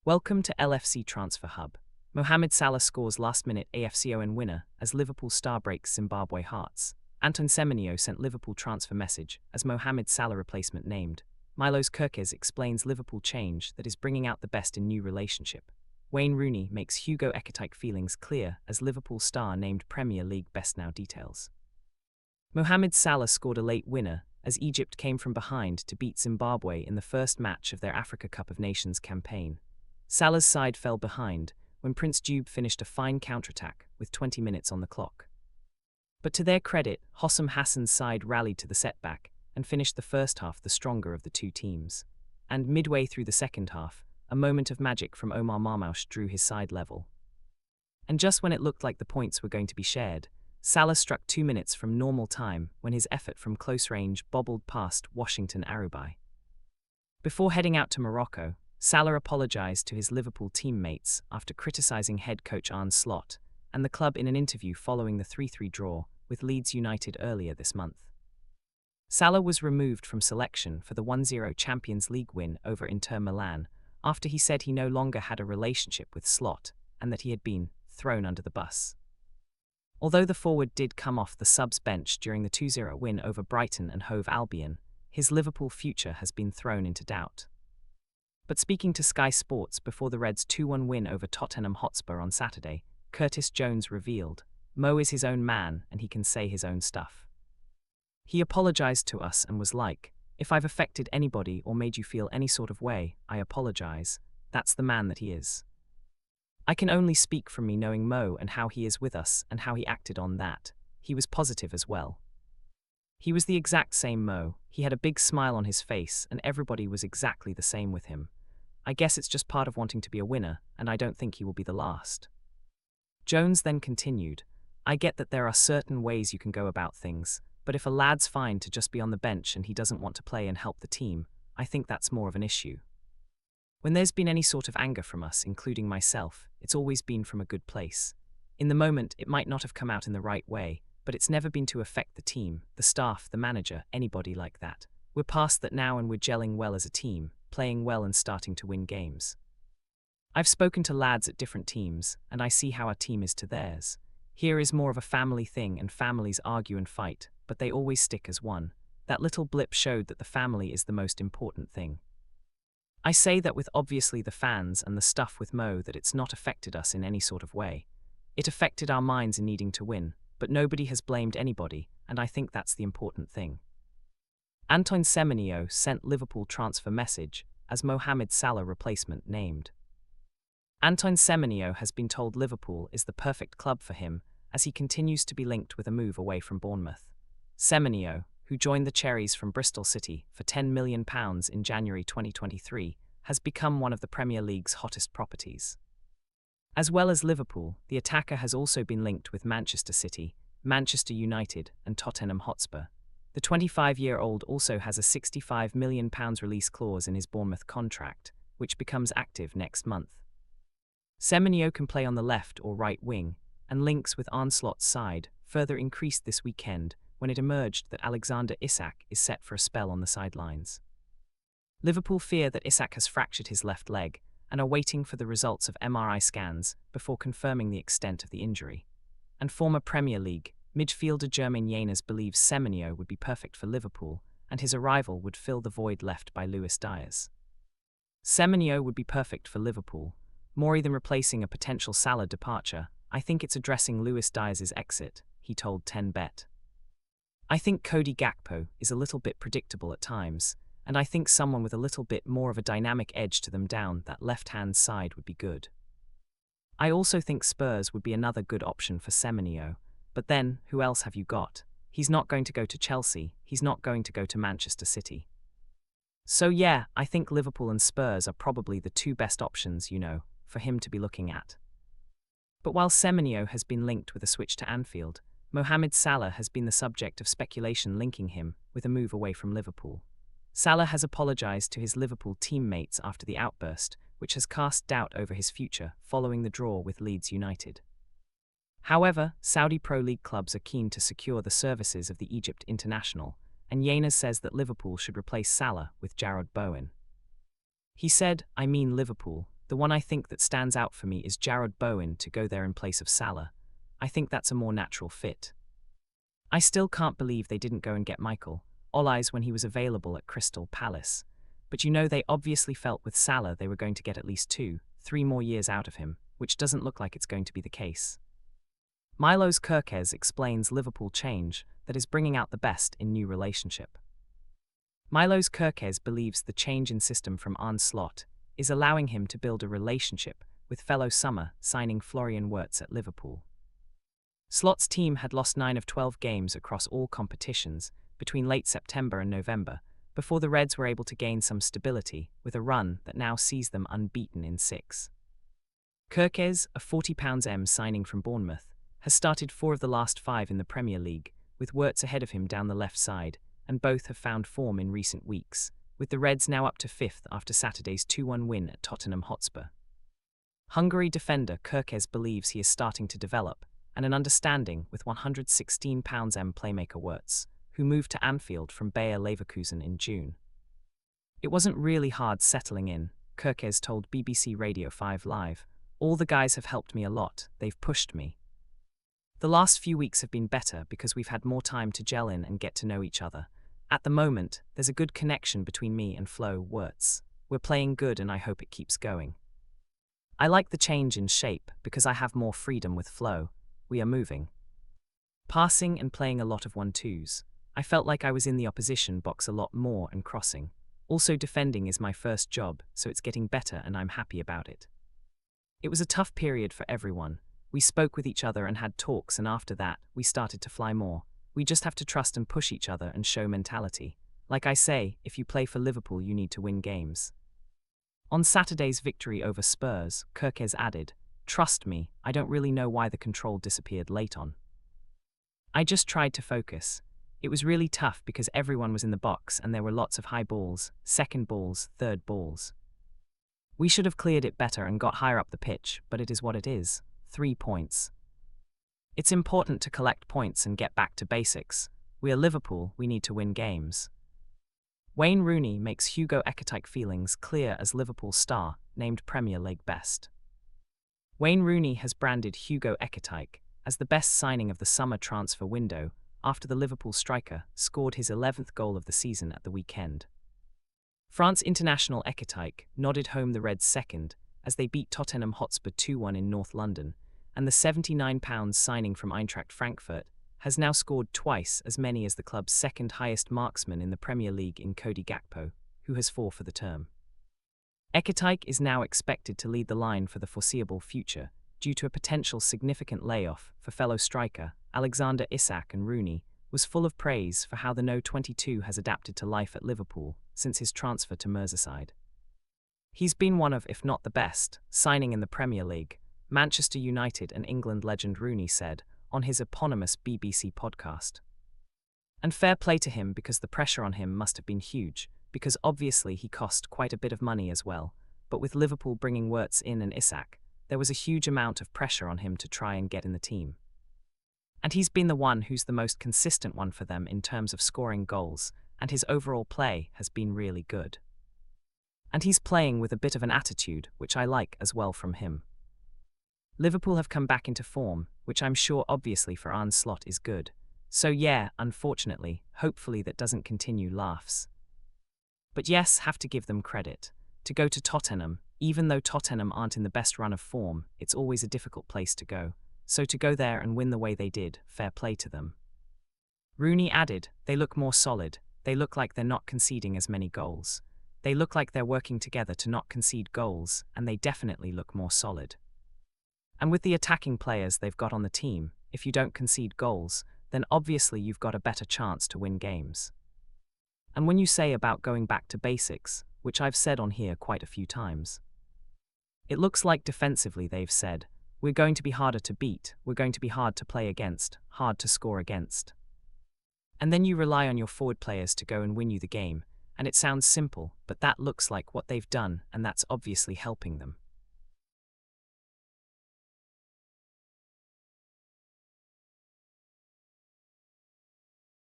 Welcome to LFC Transfer Hub. Mohamed Salah scores last-minute AFCON winner as Liverpool star breaks Zimbabwe hearts. Anton Semenyo sent Liverpool transfer message as Mohamed Salah replacement named. Milos Kerkez explains Liverpool change that is bringing out the best in new relationship. Wayne Rooney makes Hugo Ekitike feelings clear as Liverpool star named Premier League best now details. Mohamed Salah scored a late winner as Egypt came from behind to beat Zimbabwe in the first match of their Africa Cup of Nations campaign. Salah's side fell behind when Prince Dube finished a fine counterattack with 20 minutes on the clock. But to their credit, Hossam Hassan's side rallied to the setback and finished the first half the stronger of the two teams. And midway through the second half, a moment of magic from Omar Marmoush drew his side level. And just when it looked like the points were going to be shared, Salah struck 2 minutes from normal time when his effort from close range bobbled past Washington Arubai. Before heading out to Morocco, Salah apologised to his Liverpool teammates after criticising head coach Arne Slot and the club in an interview following the 3-3 draw with Leeds United earlier this month. Salah was removed from selection for the 1-0 Champions League win over Inter Milan after he said he no longer had a relationship with Slot and that he had been thrown under the bus. Although the forward did come off the subs bench during the 2-0 win over Brighton and Hove Albion, his Liverpool future has been thrown into doubt. But speaking to Sky Sports before the Reds' 2-1 win over Tottenham Hotspur on Saturday, Curtis Jones revealed, "Mo is his own man and he can say his own stuff. He apologised to us and was like, if I've affected anybody or made you feel any sort of way, I apologise. That's the man that he is. I can only speak from me knowing Mo and how he is with us and how he acted on that. He was positive as well. He was the exact same Mo, he had a big smile on his face and everybody was exactly the same with him. I guess it's just part of wanting to be a winner, and I don't think he will be the last." Jones then continued, "I get that there are certain ways you can go about things, but if a lad's fine to just be on the bench and he doesn't want to play and help the team, I think that's more of an issue. When there's been any sort of anger from us, including myself, it's always been from a good place. In the moment, it might not have come out in the right way, but it's never been to affect the team, the staff, the manager, anybody like that. We're past that now and we're gelling well as a team, playing well and starting to win games. I've spoken to lads at different teams, and I see how our team is to theirs. Here is more of a family thing and families argue and fight, but they always stick as one. That little blip showed that the family is the most important thing. I say that with obviously the fans and the stuff with Mo that it's not affected us in any sort of way. It affected our minds in needing to win, but nobody has blamed anybody, and I think that's the important thing." Anton Semenyo sent Liverpool transfer message as Mohamed Salah replacement named. Anton Semenyo has been told Liverpool is the perfect club for him as he continues to be linked with a move away from Bournemouth. Semenyo, who joined the Cherries from Bristol City for £10 million in January 2023, has become one of the Premier League's hottest properties. As well as Liverpool, the attacker has also been linked with Manchester City, Manchester United and Tottenham Hotspur. The 25-year-old also has a £65 million release clause in his Bournemouth contract, which becomes active next month. Semenyo can play on the left or right wing, and links with Arne Slot's side further increased this weekend when it emerged that Alexander Isak is set for a spell on the sidelines. Liverpool fear that Isak has fractured his left leg and are waiting for the results of MRI scans before confirming the extent of the injury. And former Premier League midfielder Jermaine Yanez believes Semenyo would be perfect for Liverpool, and his arrival would fill the void left by Luis Diaz. Semenyo would be perfect for Liverpool. More than replacing a potential Salah departure, I think it's addressing Luis Diaz's exit, he told 10Bet. I think Cody Gakpo is a little bit predictable at times, and I think someone with a little bit more of a dynamic edge to them down that left-hand side would be good. I also think Spurs would be another good option for Semenyo. But then, who else have you got? He's not going to go to Chelsea, he's not going to go to Manchester City. So yeah, I think Liverpool and Spurs are probably the two best options, for him to be looking at. But while Semenyo has been linked with a switch to Anfield, Mohamed Salah has been the subject of speculation linking him with a move away from Liverpool. Salah has apologised to his Liverpool teammates after the outburst, which has cast doubt over his future following the draw with Leeds United. However, Saudi Pro League clubs are keen to secure the services of the Egypt international, and Yanez says that Liverpool should replace Salah with Jarrod Bowen. He said, "I mean Liverpool, The one I think that stands out for me is Jarrod Bowen to go there in place of Salah. I think that's a more natural fit. I still can't believe they didn't go and get Michael Olise when he was available at Crystal Palace. But they obviously felt with Salah they were going to get at least 2-3 more years out of him, which doesn't look like it's going to be the case. Milos Kerkez explains Liverpool change that is bringing out the best in new relationship. Milos Kerkez believes the change in system from Arne Slot is allowing him to build a relationship with fellow summer signing Florian Wirtz at Liverpool. Slot's team had lost 9 of 12 games across all competitions between late September and November, before the Reds were able to gain some stability with a run that now sees them unbeaten in 6. Kerkez, a £40M signing from Bournemouth, has started 4 of the last 5 in the Premier League, with Wirtz ahead of him down the left side, and both have found form in recent weeks, with the Reds now up to 5th after Saturday's 2-1 win at Tottenham Hotspur. Hungary defender Kerkez believes he is starting to develop and an understanding with £116M playmaker Wirtz, who moved to Anfield from Bayer Leverkusen in June. It wasn't really hard settling in, Kerkez told BBC Radio 5 Live. All the guys have helped me a lot, they've pushed me. The last few weeks have been better because we've had more time to gel in and get to know each other. At the moment, there's a good connection between me and Flo Wirtz. We're playing good and I hope it keeps going. I like the change in shape because I have more freedom with Flo. We are moving. Passing and playing a lot of 1-2s. I felt like I was in the opposition box a lot more and crossing. Also defending is my first job, so it's getting better and I'm happy about it. It was a tough period for everyone. We spoke with each other and had talks, and after that, we started to fly more. We just have to trust and push each other and show mentality. Like I say, if you play for Liverpool, you need to win games. On Saturday's victory over Spurs, Kerkez added, "Trust me, I don't really know why the control disappeared late on. I just tried to focus. It was really tough because everyone was in the box and there were lots of high balls, second balls, third balls. We should have cleared it better and got higher up the pitch, but it is what it is. 3 points. It's important to collect points and get back to basics. We are Liverpool, we need to win games." Wayne Rooney makes Hugo Ekitike feelings clear as Liverpool star, named Premier League best. Wayne Rooney has branded Hugo Ekitike as the best signing of the summer transfer window after the Liverpool striker scored his 11th goal of the season at the weekend. France international Ekitike nodded home the Reds' second as they beat Tottenham Hotspur 2-1 in North London, and the £79 signing from Eintracht Frankfurt has now scored twice as many as the club's second highest marksman in the Premier League in Cody Gakpo, who has 4 for the term. Ekitike is now expected to lead the line for the foreseeable future due to a potential significant layoff for fellow striker Alexander Isak, and Rooney was full of praise for how the No-22 has adapted to life at Liverpool since his transfer to Merseyside. He's been one of, if not the best, signing in the Premier League, Manchester United and England legend Rooney said on his eponymous BBC podcast. And fair play to him because the pressure on him must have been huge, because obviously he cost quite a bit of money as well, but with Liverpool bringing Wirtz in and Isak, there was a huge amount of pressure on him to try and get in the team. And he's been the one who's the most consistent one for them in terms of scoring goals, and his overall play has been really good. And he's playing with a bit of an attitude, which I like as well from him. Liverpool have come back into form, which I'm sure obviously for Arne Slot is good. So yeah, unfortunately, hopefully that doesn't continue laughs. But yes, have to give them credit. To go to Tottenham, even though Tottenham aren't in the best run of form, it's always a difficult place to go. So to go there and win the way they did, fair play to them. Rooney added, "They look more solid. They look like they're not conceding as many goals. They look like they're working together to not concede goals, and they definitely look more solid. And with the attacking players they've got on the team, if you don't concede goals, then obviously you've got a better chance to win games." And when you say about going back to basics, which I've said on here quite a few times, it looks like defensively they've said, we're going to be harder to beat, we're going to be hard to play against, hard to score against. And then you rely on your forward players to go and win you the game, and it sounds simple, but that looks like what they've done, and that's obviously helping them.